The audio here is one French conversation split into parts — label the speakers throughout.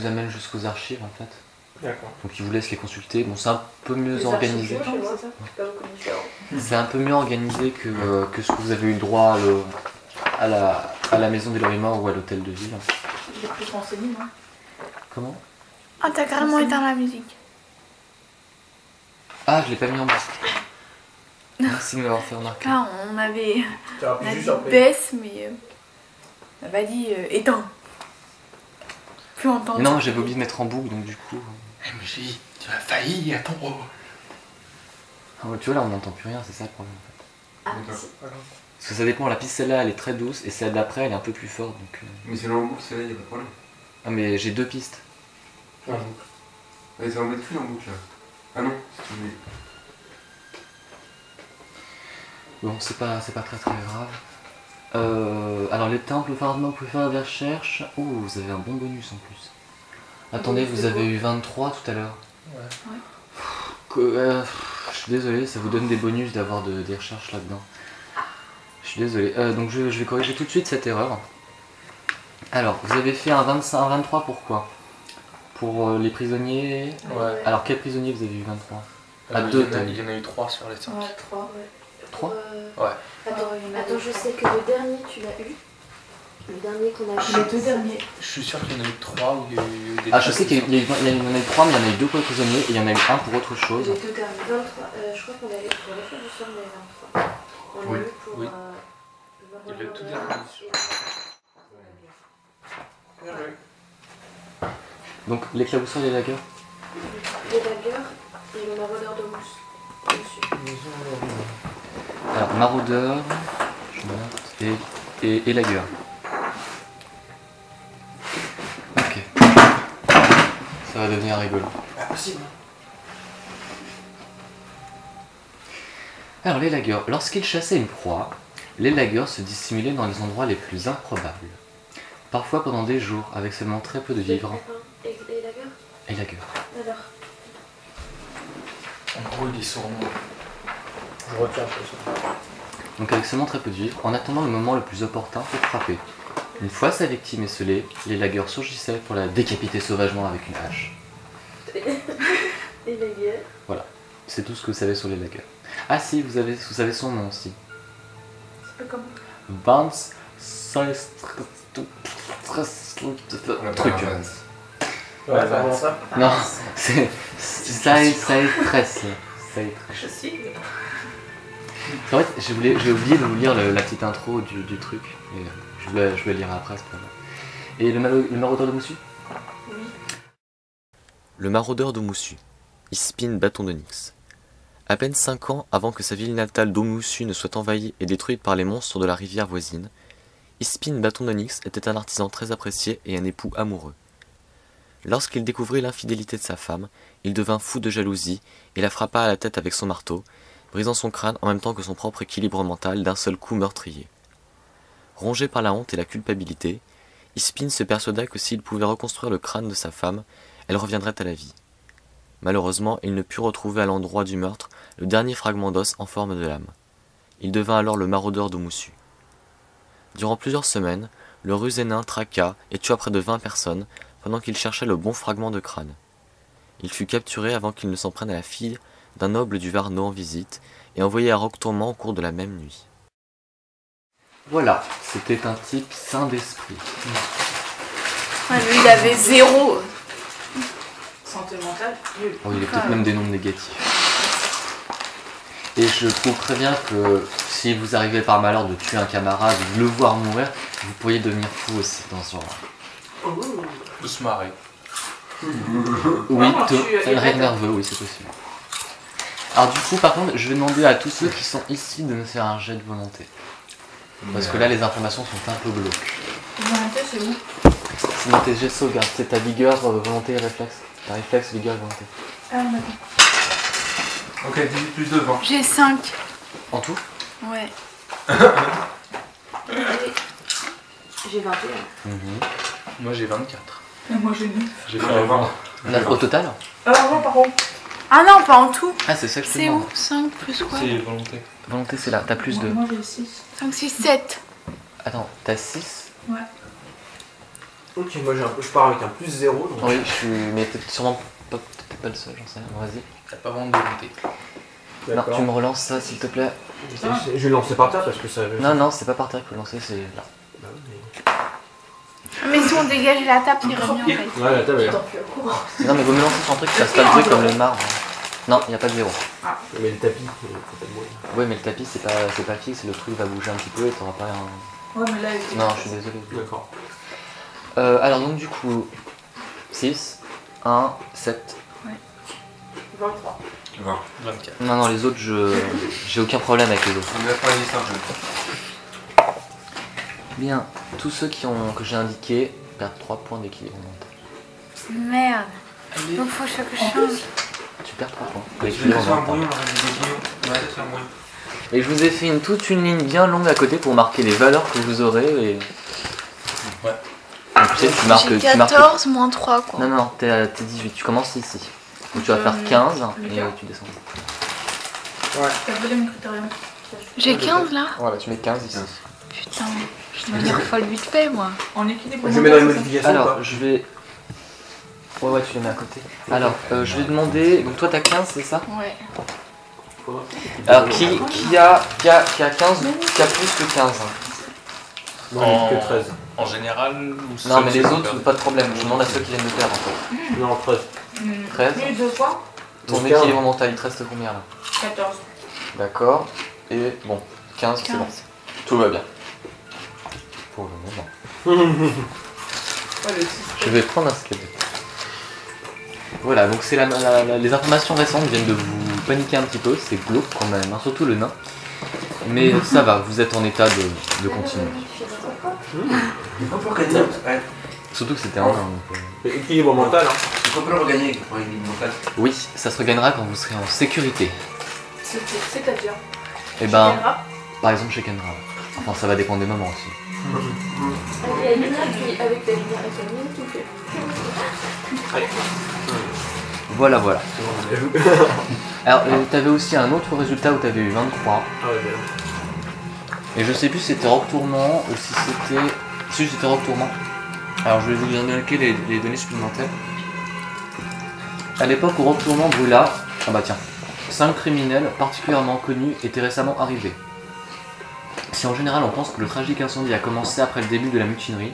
Speaker 1: vous amène jusqu'aux archives en fait.
Speaker 2: D'accord.
Speaker 1: Donc il vous laisse les consulter. Bon, c'est un peu mieux organisé. C'est un peu mieux organisé que ce que vous avez eu droit à la maison des Lorrimorts ou à l'hôtel de ville.
Speaker 3: J'ai plus renseigné, non?
Speaker 1: Comment?
Speaker 4: Ah, t'as carrément éteint la musique.
Speaker 1: Ah, je l'ai pas mis en bas. Merci de m'avoir fait remarquer.
Speaker 4: Ah, on avait
Speaker 2: Juste
Speaker 4: dit
Speaker 2: après.
Speaker 4: baisse, mais on n'a pas dit éteint. Plus entendre.
Speaker 1: Non, j'avais oublié de mettre en boucle, donc du coup...
Speaker 2: MJ, tu as failli à ton rôle.
Speaker 1: Ah ouais, tu vois, là, on n'entend plus rien, c'est ça le problème en fait.
Speaker 5: Ah,
Speaker 2: D'accord.
Speaker 5: si.
Speaker 1: Parce que ça dépend, la piste celle-là, elle est très douce, et celle d'après, elle est un peu plus forte, donc...
Speaker 6: Mais c'est en boucle, celle-là, y'a pas de problème.
Speaker 1: Ah, mais j'ai 2 pistes.
Speaker 2: En boucle.
Speaker 6: Allez, ça va en mettre qu'une en boucle là. Ah non, c'est une.
Speaker 1: Bon, c'est pas très grave. Alors les temples, vous pouvez faire des recherches. Oh, vous avez un bon bonus en plus. Attendez, vous avez eu 23 tout à l'heure.
Speaker 2: Ouais.
Speaker 1: Je suis désolé, ça vous donne des bonus d'avoir des recherches là-dedans. Je suis désolé. Donc je vais corriger tout de suite cette erreur. Alors, vous avez fait un 23, pourquoi? Pour les prisonniers.
Speaker 2: Ouais.
Speaker 1: Alors, quel prisonnier vous avez eu 23? À 2,
Speaker 2: il y en a eu 3 sur les 5.
Speaker 3: Ouais, 3.
Speaker 1: 3?
Speaker 2: Ouais.
Speaker 5: Attends, je sais que le dernier, tu l'as eu. Le dernier qu'on a eu.
Speaker 3: Les 2 derniers.
Speaker 2: Je suis sûr qu'il y en a eu 3 où il y a eu des.
Speaker 1: Ah, je sais qu'il y en a eu 3, mais il y en a eu 2 pour les prisonniers et il y en a eu un pour autre chose.
Speaker 3: Les 2 derniers.
Speaker 5: 23. Je crois qu'on avait pour les du soir, on avait 23. On
Speaker 2: Oui.
Speaker 5: l'a eu pour.
Speaker 2: Oui. Il y avait tout dernier.
Speaker 1: Donc, l'éclabousseur et les lagueurs.
Speaker 5: Les dagueurs et le maraudeur de mousse. Dessus.
Speaker 1: Alors, maraudeur, je note, et lagueur. Ok. Ça va devenir rigolo.
Speaker 2: Impossible.
Speaker 1: Alors, les lagueurs. Lorsqu'ils chassaient une proie, les lagueurs se dissimulaient dans les endroits les plus improbables. Parfois pendant des jours, avec seulement très peu de vivres.
Speaker 5: Et dagueurs.
Speaker 1: Et lagueurs.
Speaker 5: Alors.
Speaker 2: En gros, il est sourd. Je retiens ça.
Speaker 1: Donc avec seulement très peu de vivres, en attendant le moment le plus opportun pour frapper. Une fois sa victime esselée, les lagueurs surgissaient pour la décapiter sauvagement avec une hache.
Speaker 5: Et dagueurs.
Speaker 1: Voilà, c'est tout ce que vous savez sur les lagueurs. Ah si, vous savez son nom aussi.
Speaker 3: C'est pas comment?
Speaker 1: Vance truc.
Speaker 2: Ouais, c'est vraiment ça.
Speaker 1: Non, c'est Saïtress.
Speaker 3: Je sais.
Speaker 1: En fait, j'ai oublié de vous lire la petite intro du truc. Et je vais lire après, c'est pas grave. Et le maraudeur de Moussu?
Speaker 3: Oui.
Speaker 1: Le maraudeur de Moussu, Ispin Bâton de Nyx. À peine 5 ans avant que sa ville natale d'Omoussu ne soit envahie et détruite par les monstres de la rivière voisine, Ispin Bâton de Nyx était un artisan très apprécié et un époux amoureux. Lorsqu'il découvrit l'infidélité de sa femme, il devint fou de jalousie et la frappa à la tête avec son marteau, brisant son crâne en même temps que son propre équilibre mental d'un seul coup meurtrier. Rongé par la honte et la culpabilité, Ispin se persuada que s'il pouvait reconstruire le crâne de sa femme, elle reviendrait à la vie. Malheureusement, il ne put retrouver à l'endroit du meurtre le dernier fragment d'os en forme de lame. Il devint alors le maraudeur de Moussu. Durant plusieurs semaines, le rusé nain traqua et tua près de 20 personnes pendant qu'il cherchait le bon fragment de crâne. Il fut capturé avant qu'il ne s'en prenne à la fille d'un noble du Varno en visite et envoyé à Roquetourment au cours de la même nuit. Voilà, c'était un type sain d'esprit.
Speaker 4: Ouais, lui, il avait 0.
Speaker 3: Santé mentale, nul.
Speaker 1: Oh, il y a peut-être même des nombres négatifs. Et je trouve très bien que si vous arrivez par malheur de tuer un camarade ou de le voir mourir, vous pourriez devenir fou aussi dans ce genre.
Speaker 2: De se marrer.
Speaker 1: Oui, rire nerveux, oui, c'est possible. Alors du coup, par contre, je vais demander à tous ceux qui sont ici de me faire un jet de volonté. Parce que là, les informations sont un peu glauques.
Speaker 3: Volonté, c'est où?
Speaker 1: C'est dans tes jets de sauvegarde, c'est ta vigueur, volonté et réflexe. Ta réflexe, vigueur et volonté.
Speaker 3: Ah, d'accord.
Speaker 6: Ok, 18 plus 2, 20.
Speaker 4: J'ai 5.
Speaker 1: En tout?
Speaker 4: Ouais.
Speaker 5: J'ai 21.
Speaker 2: Moi j'ai 24.
Speaker 3: Et moi, j'ai 9.
Speaker 2: J'ai fait un 20.
Speaker 1: Au total?
Speaker 3: Alors, non, par contre.
Speaker 4: Ah non, pas en tout.
Speaker 1: Ah, c'est ça que je te
Speaker 4: C'est
Speaker 1: demande.
Speaker 4: où? 5 plus quoi?
Speaker 2: C'est volonté.
Speaker 1: Volonté, c'est là, t'as plus de...
Speaker 3: Moi, j'ai 6.
Speaker 4: 5, 6, 7.
Speaker 1: Attends, t'as 6?
Speaker 3: Ouais.
Speaker 2: Ok, moi je pars avec un plus 0. Donc...
Speaker 1: Oui, je suis. Mais t'es sûrement peut-être pas le seul, j'en sais rien. Vas-y.
Speaker 7: T'as pas vraiment de volonté.
Speaker 1: Non, tu me relances ça s'il te plaît.
Speaker 2: Je vais le lancer par terre parce que ça.
Speaker 1: Non, non, c'est pas par terre qu'il faut lancer, c'est là.
Speaker 2: Bah oui,
Speaker 4: Mais si on dégage la table, il revient en fait.
Speaker 2: mais... Ouais, la table est là.
Speaker 1: Non, mais vaut mieux lancer sur un truc qui fasse pas de bruit comme le marbre. Non, il n'y a pas de 0.
Speaker 2: Mais le tapis, il faut pas de bruit.
Speaker 1: Ouais, mais le tapis c'est pas fixe, le truc va bouger un petit peu et t'auras pas un.
Speaker 3: Ouais, mais là, il était-
Speaker 1: Non, je suis désolé.
Speaker 2: D'accord.
Speaker 1: Alors, donc, du coup, 6, 1, 7.
Speaker 5: 23.
Speaker 6: 20.
Speaker 7: 24.
Speaker 1: Non, non, les autres, j'ai aucun problème avec les autres.
Speaker 6: On a pas une liste un jeu.
Speaker 1: Bien, tous ceux que j'ai indiqués perdent 3 points d'équilibre mental.
Speaker 4: Merde. Donc faut que je change.
Speaker 1: Tu perds 3 points
Speaker 6: Je vais
Speaker 1: d'équilibre
Speaker 6: faire un
Speaker 1: mental.
Speaker 6: brouillon, on aurait des guillons. Ouais, c'est un brouillon.
Speaker 1: Et je vous ai fait toute une ligne bien longue à côté pour marquer les valeurs que vous aurez et.
Speaker 7: Ouais.
Speaker 1: Donc, tu sais, tu marques.
Speaker 4: J'ai
Speaker 1: tu marques-
Speaker 4: 14 moins 3 quoi.
Speaker 1: Non, non, t'es 18, tu commences ici. Donc tu vas faire 15 et tu descends.
Speaker 3: T'as volé mon critérium.
Speaker 4: J'ai 15 là.
Speaker 1: Voilà, tu mets 15 ici.
Speaker 4: Putain, je vais devenir folle vite fait moi.
Speaker 3: En équilibre.
Speaker 2: Je mets dans les
Speaker 3: mental,
Speaker 2: modifications. ou
Speaker 1: Alors,
Speaker 2: pas
Speaker 1: je vais. Ouais, tu les mets à côté. Alors, je vais demander. Donc toi, t'as 15, c'est ça?
Speaker 4: Ouais.
Speaker 1: Alors, qui a 15, qui a plus que 15?
Speaker 2: Moi j'ai que 13.
Speaker 7: En général ou
Speaker 1: Non,
Speaker 7: seul,
Speaker 1: mais les
Speaker 7: seul,
Speaker 1: autres,
Speaker 7: perdre.
Speaker 1: pas de problème. Je demande à ceux qui viennent de perdre en fait.
Speaker 2: Non, 13.
Speaker 1: 13.
Speaker 3: Plus de fois
Speaker 1: Ton
Speaker 2: Donc,
Speaker 1: équilibre mental, il te reste combien là?
Speaker 3: 14.
Speaker 1: D'accord. Et bon, 15, c'est bon. Tout va bien. Pour le moment. Je vais prendre un skate. Voilà, donc c'est les informations récentes viennent de vous paniquer un petit peu, c'est glauque quand même, hein, surtout le nain. Mais ça va, vous êtes en état de continuer.
Speaker 6: Il faut pas gagner. Ouais.
Speaker 1: Surtout que c'était un nain. Donc,
Speaker 2: Équilibre mental, hein.
Speaker 6: Il faut pas le regagner pour une ligne mentale.
Speaker 1: oui, ça se regagnera quand vous serez en sécurité.
Speaker 5: C'est-à-dire
Speaker 1: Et ben, par exemple chez Kendra. Enfin, ça va dépendre des moments aussi.
Speaker 5: il y a une lumière qui, avec la lumière éclairée, qui fait.
Speaker 1: Voilà, voilà. Alors, t'avais aussi un autre résultat où t'avais eu 23.
Speaker 2: Ah ouais, bien.
Speaker 1: Et je sais plus si c'était Rock Tourment ou si c'était. Si c'était Rock Tourment. Alors je vais vous indiquer les données supplémentaires. À l'époque où Rock Tourment brûla, ah bah tiens, 5 criminels particulièrement connus étaient récemment arrivés. Si en général on pense que le tragique incendie a commencé après le début de la mutinerie,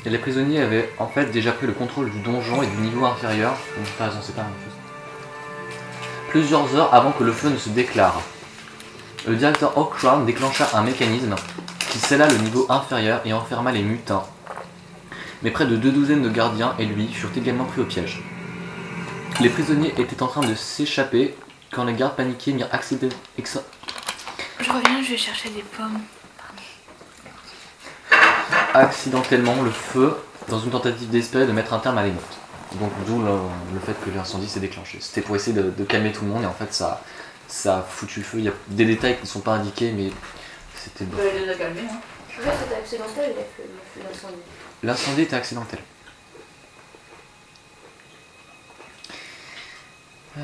Speaker 1: et les prisonniers avaient en fait déjà pris le contrôle du donjon et du niveau inférieur, donc t'as raison, c'est pas la même chose. Plusieurs heures avant que le feu ne se déclare. Le directeur Oakrown déclencha un mécanisme qui scella le niveau inférieur et enferma les mutins. Mais près de 2 douzaines de gardiens et lui furent également pris au piège. Les prisonniers étaient en train de s'échapper quand les gardes paniqués mirent
Speaker 4: Je reviens, je vais chercher des pommes.
Speaker 1: accidentellement le feu dans une tentative d'espérer de mettre un terme à l'émeute. Donc d'où le fait que l'incendie s'est déclenché. C'était pour essayer de calmer tout le monde et en fait ça a foutu le feu. Il y a des détails qui ne sont pas indiqués mais c'était bon.
Speaker 3: Il les a calmés. Hein.
Speaker 5: Ouais, c'était accidentel, il a fait l'incendie.
Speaker 1: L'incendie était accidentel.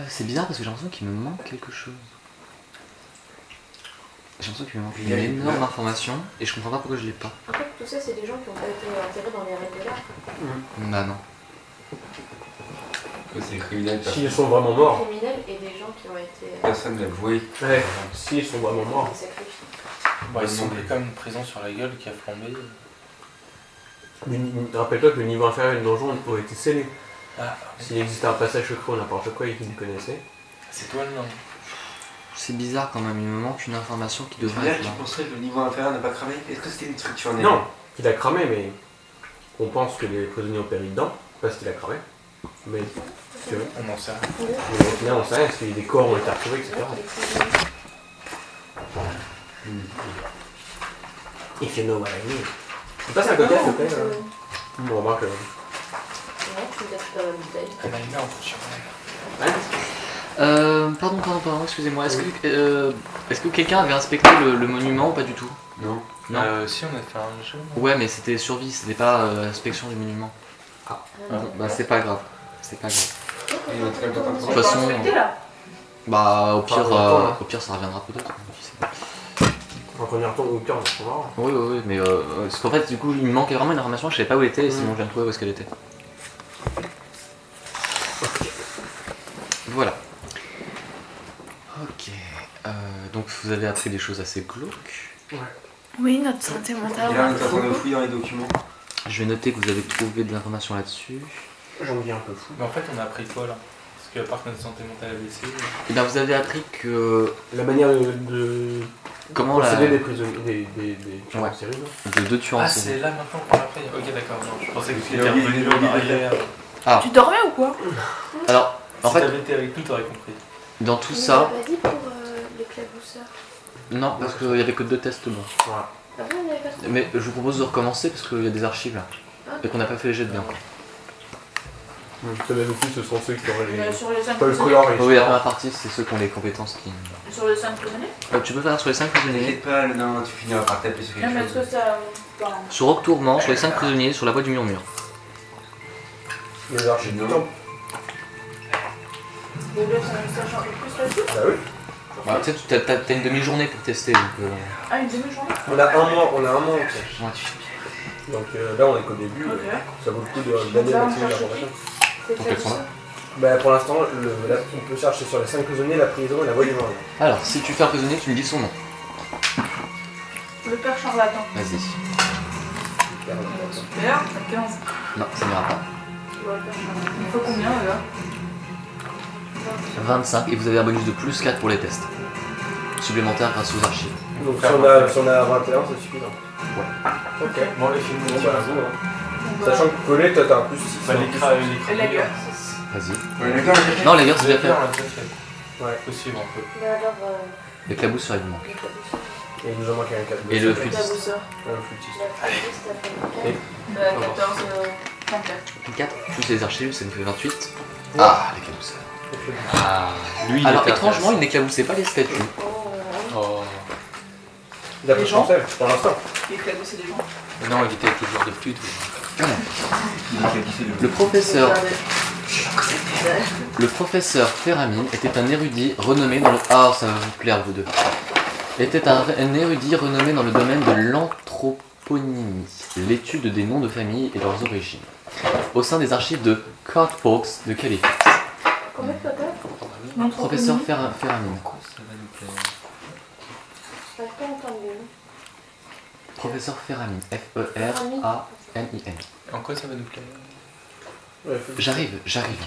Speaker 1: C'est bizarre parce que j'ai l'impression qu'il me manque quelque chose. J'ai l'impression qu'il me manque une énorme information et je comprends pas pourquoi je l'ai pas.
Speaker 5: En fait, tout ça, c'est des gens qui ont pas été enterrés dans les règles de l'art.
Speaker 1: Bah non.
Speaker 6: C'est les criminels.
Speaker 2: S'ils sont vraiment morts.
Speaker 5: Criminels et des gens qui ont été
Speaker 6: Personne n'a joué.
Speaker 2: Ouais. S'ils sont vraiment morts.
Speaker 5: sacrifiés.
Speaker 7: Bah, ils sont pris comme une prison sur la gueule qui a flambé.
Speaker 2: Rappelle-toi que le niveau inférieur du donjon a été scellé.
Speaker 7: Ah,
Speaker 2: S'il existait un passage secret ou n'importe quoi et qu'ils le connaissaient.
Speaker 7: c'est toi le nain.
Speaker 1: C'est bizarre quand même, il me manque une information qui devrait
Speaker 6: Là,
Speaker 1: être
Speaker 6: tu
Speaker 1: là.
Speaker 6: penserais que le niveau inférieur n'a pas cramé? Est-ce que c'était une structure née?
Speaker 2: Non, qu'il a cramé, mais on pense que les prisonniers ont péri dedans parce qu'il a cramé. Mais, si tu veux.
Speaker 7: On en sait rien.
Speaker 2: Mais au final, on sait rien, parce que des corps ont été retrouvés, etc. If you know what I mean. Tu passes à côté, s'il te plaît. On remarque.
Speaker 5: Non, tu me caches dans la bouteille.
Speaker 7: Elle a une main en fonction.
Speaker 1: Pardon, excusez-moi. Est-ce que quelqu'un avait inspecté le monument ou pas du tout?
Speaker 6: Non.
Speaker 1: Non.
Speaker 7: Si, on a fait un jeu.
Speaker 1: Ouais, mais c'était survie, c'était pas inspection du monument. Bah c'est pas grave. C'est pas grave.
Speaker 6: Il y a un truc
Speaker 1: De
Speaker 6: important.
Speaker 1: toute façon,
Speaker 3: Respecté là.
Speaker 1: bah au
Speaker 2: Pardon,
Speaker 1: pire ça reviendra peut-être.
Speaker 2: En premier tour ou au cœur, on va voir.
Speaker 1: Oui, mais parce qu'en fait, du coup, il me manquait vraiment une information, je savais pas où elle était, et sinon je viens de trouver où est-ce qu'elle était. Voilà. Ok. Donc vous avez appris des choses assez glauques.
Speaker 2: Ouais.
Speaker 4: Oui, notre santé mentale.
Speaker 6: Et là, on est en train de fouiller dans les documents.
Speaker 1: Je vais noter que vous avez trouvé de l'information là-dessus.
Speaker 2: J'en deviens un peu fou.
Speaker 7: Mais en fait, on a appris quoi là? Parce qu'à part que notre santé mentale a baissé.
Speaker 1: Et bien vous avez appris que...
Speaker 2: La manière de
Speaker 1: Comment
Speaker 2: procéder
Speaker 1: la...
Speaker 2: des prisonniers, des tueurs en série, là.
Speaker 1: de deux tueurs en
Speaker 7: Ah,
Speaker 1: série.
Speaker 7: c'est là maintenant qu'on l'a appris. Ok, d'accord. Non, je pensais que tu
Speaker 6: Il
Speaker 7: étais
Speaker 6: a oublié,
Speaker 7: revenu
Speaker 6: il a
Speaker 7: en
Speaker 6: oublié.
Speaker 7: arrière.
Speaker 1: Ah,
Speaker 4: Tu dormais ou quoi?
Speaker 1: alors, en
Speaker 7: Si
Speaker 1: fait,
Speaker 7: t'avais été avec nous, t'aurais compris.
Speaker 1: dans tout
Speaker 5: On
Speaker 1: ça...
Speaker 5: l'a pas dit pour l'éclabousseur.
Speaker 1: Non, parce qu'il y avait que 2 tests bons.
Speaker 2: Voilà.
Speaker 5: Ah bon, on n'avait pas fait.
Speaker 1: Mais je vous propose de recommencer parce qu'il y a des archives là. Et qu'on n'a pas fait les jets de bien.
Speaker 2: Je même plus, ce sont ceux qui auraient les...
Speaker 3: Sur les 5
Speaker 2: Pas le
Speaker 3: prisonniers.
Speaker 2: color et
Speaker 1: Oui, la première partie, c'est ceux qui ont les compétences qui...
Speaker 3: Sur les 5 prisonniers.
Speaker 1: Tu peux faire sur les 5 prisonniers.
Speaker 6: T'inquiète pas, non, tu finiras par taper sur
Speaker 3: Non,
Speaker 6: quelque
Speaker 3: mais est-ce
Speaker 6: chose.
Speaker 3: que ça. Enfin,
Speaker 1: Sur Octourment, sur les 5 prisonniers, sur la voie du murmure.
Speaker 2: les archives du temps.
Speaker 3: vous voulez que ça change un peu plus là-dessus?
Speaker 2: Bah oui.
Speaker 1: Bah, tu sais, t'as une demi-journée pour tester. Donc,
Speaker 3: Ah, une demi-journée?
Speaker 2: On a un mois, entier.
Speaker 1: ouais.
Speaker 2: Donc là, on est qu'au début.
Speaker 3: Ok.
Speaker 2: Ça vaut le coup d'année
Speaker 3: Là, on
Speaker 2: maximum
Speaker 3: cherche
Speaker 2: d'information.
Speaker 3: C'est
Speaker 1: Donc, elles sont là.
Speaker 2: Bah pour l'instant, on peut chercher sur les 5 prisonniers, la prison et la voie du murmure.
Speaker 1: Alors, si tu fais un prisonnier, tu me dis son nom.
Speaker 3: Le père charlatan.
Speaker 1: Vas-y.
Speaker 3: Super, à 15.
Speaker 1: Non, ça n'ira pas.
Speaker 3: Il faut combien là?
Speaker 1: 25, et vous avez un bonus de plus 4 pour les tests. Supplémentaire grâce aux archives.
Speaker 2: Donc si on a 21, c'est suffisant.
Speaker 1: Ouais.
Speaker 2: Ok.
Speaker 7: Bon, les films,
Speaker 2: Bon bah à vous, hein. Sachant que collé, toi t'as un plus 6.
Speaker 7: Bah,
Speaker 3: Et la gueule.
Speaker 1: Vas-y.
Speaker 6: Ouais, d'accord, mais
Speaker 1: Non, les gars, c'est déjà
Speaker 7: on
Speaker 1: fait.
Speaker 7: l'a déjà fait.
Speaker 2: Ouais.
Speaker 7: Faut suivre un peu.
Speaker 5: Mais alors,
Speaker 1: L'éclaboussure, il me manque.
Speaker 5: l'éclabousseur.
Speaker 2: Et il nous en manque un 4.
Speaker 1: Et le flûtiste.
Speaker 3: L'éclabousseur.
Speaker 2: Le flûtiste.
Speaker 5: La flûtiste, t'as fait
Speaker 3: Bah, 14, 34.
Speaker 1: 4 plus les archives, ça nous fait 28. Ah, l'éclaboussure.
Speaker 2: Le flûtiste.
Speaker 7: Ah, lui,
Speaker 1: Alors, étrangement, il n'éclaboussait pas les statues.
Speaker 7: Oh.
Speaker 2: Il a pas
Speaker 3: Les
Speaker 2: de
Speaker 3: gens.
Speaker 2: chancel, pour l'instant.
Speaker 3: Il éclaboussait des gens.
Speaker 7: Non, il était avec le joueur de flûte.
Speaker 1: Le professeur Ferramine était un érudit renommé dans le... Ah, ça va vous plaire, vous deux. Était un érudit renommé dans le domaine de l'anthroponymie, l'étude des noms de famille et leurs origines, au sein des archives de Cartbox de Calicut.
Speaker 5: Combien de total?
Speaker 1: Professeur Ferramine.
Speaker 7: Ça va nous plaire.
Speaker 5: Je n'arrive pas à entendre le nom.
Speaker 1: Professeur Ferramine. F-E-R-A-M-I-N.
Speaker 7: En quoi ça va nous plaire?
Speaker 2: Ouais, le flûtiste.
Speaker 1: J'arrive.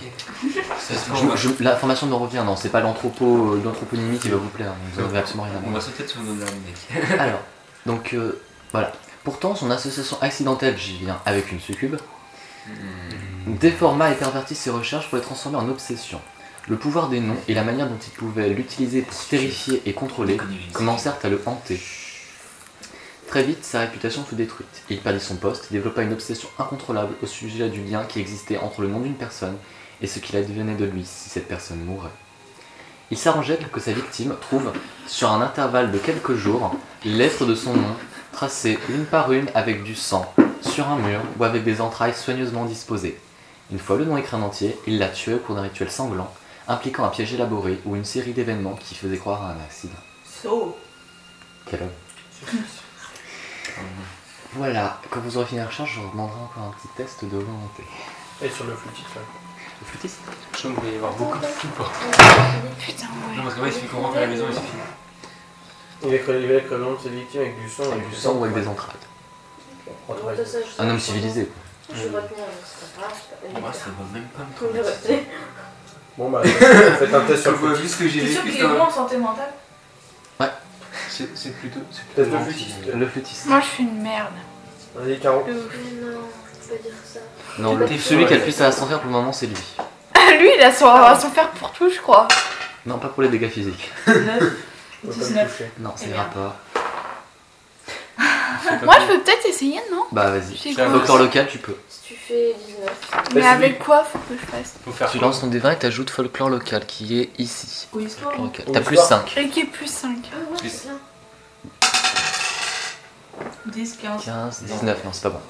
Speaker 7: Ça se
Speaker 1: L'information me revient, non, c'est pas l'anthroponymie qui va vous plaire, vous n'avez absolument rien à
Speaker 6: On
Speaker 1: voir.
Speaker 6: va sauter sur nos larmes, mec.
Speaker 1: Alors, donc voilà. Pourtant, son association accidentelle, j'y viens, avec une succube, déforma et pervertit ses recherches pour les transformer en obsession. Le pouvoir des noms et la manière dont il pouvait l'utiliser pour terrifier et contrôler commencèrent à le hanter. Très vite, sa réputation fut détruite. Il perdit son poste et développa une obsession incontrôlable au sujet du lien qui existait entre le nom d'une personne et ce qu'il advenait de lui si cette personne mourait. Il s'arrangeait pour que sa victime trouve, sur un intervalle de quelques jours, les lettres de son nom, tracées une par une avec du sang, sur un mur ou avec des entrailles soigneusement disposées. Une fois le nom écrit en entier, il la tuait au cours d'un rituel sanglant, impliquant un piège élaboré ou une série d'événements qui faisaient croire à un accident.
Speaker 3: So.
Speaker 1: Quel homme. Voilà, quand vous aurez fini la recherche, je vous demanderai encore un petit test de volonté.
Speaker 2: Et sur le flûtiste, là.
Speaker 1: Le flûtiste?
Speaker 7: Je sens qu'il va y avoir beaucoup de flûtes.
Speaker 4: Putain, ouais.
Speaker 6: Non, parce qu'en fait, il suffit qu'on rentre à la maison et c'est fini.
Speaker 2: Il va crever le nom de ses victimes avec du sang.
Speaker 1: Avec du sang ou avec des entrailles. Un homme civilisé, quoi.
Speaker 5: Je vais retenir, c'est pas grave, c'est pas
Speaker 6: Moi, ça va même pas me
Speaker 5: Faut le
Speaker 6: traverser.
Speaker 5: retenir.
Speaker 2: Bon bah, faites un test sur le
Speaker 6: Vu
Speaker 2: flûtiste.
Speaker 6: ce que j'ai
Speaker 3: T'es sûr
Speaker 6: vécu,
Speaker 3: qu'il est bon en santé mentale?
Speaker 6: c'est plutôt.
Speaker 2: Test de flûtiste.
Speaker 1: Le flûtiste.
Speaker 4: Moi, je suis une merde.
Speaker 2: Vas-y, Caro.
Speaker 5: Mais non, faut pas dire ça.
Speaker 1: Non, celui qui a le plus à s'en faire pour le moment, c'est lui.
Speaker 4: Lui, il a son faire pour tout, je crois.
Speaker 1: Non, pas pour les dégâts physiques.
Speaker 3: 9.
Speaker 2: Faut pas me
Speaker 3: 19.
Speaker 2: toucher.
Speaker 1: Non, ça
Speaker 3: Eh
Speaker 1: ira
Speaker 3: bien.
Speaker 1: pas.
Speaker 4: Moi, je peux peut-être essayer, non?
Speaker 1: Bah vas-y.
Speaker 4: C'est
Speaker 7: quoi?
Speaker 1: Docteur local, tu peux.
Speaker 5: Si tu fais 19.
Speaker 4: Mais
Speaker 2: Vas-y.
Speaker 4: avec quoi faut que je fasse?
Speaker 7: Faut faire
Speaker 1: Tu
Speaker 7: quoi?
Speaker 1: lances ton D20 et t'ajoutes folklore local qui est ici.
Speaker 3: Ou histoire.
Speaker 1: Folklore local.
Speaker 2: Ou
Speaker 1: T'as plus
Speaker 2: histoire.
Speaker 1: 5.
Speaker 4: Et qui est plus 5.
Speaker 5: Ah ouais, c'est bien.
Speaker 3: 10, 15.
Speaker 1: 15, 19, non c'est pas bon.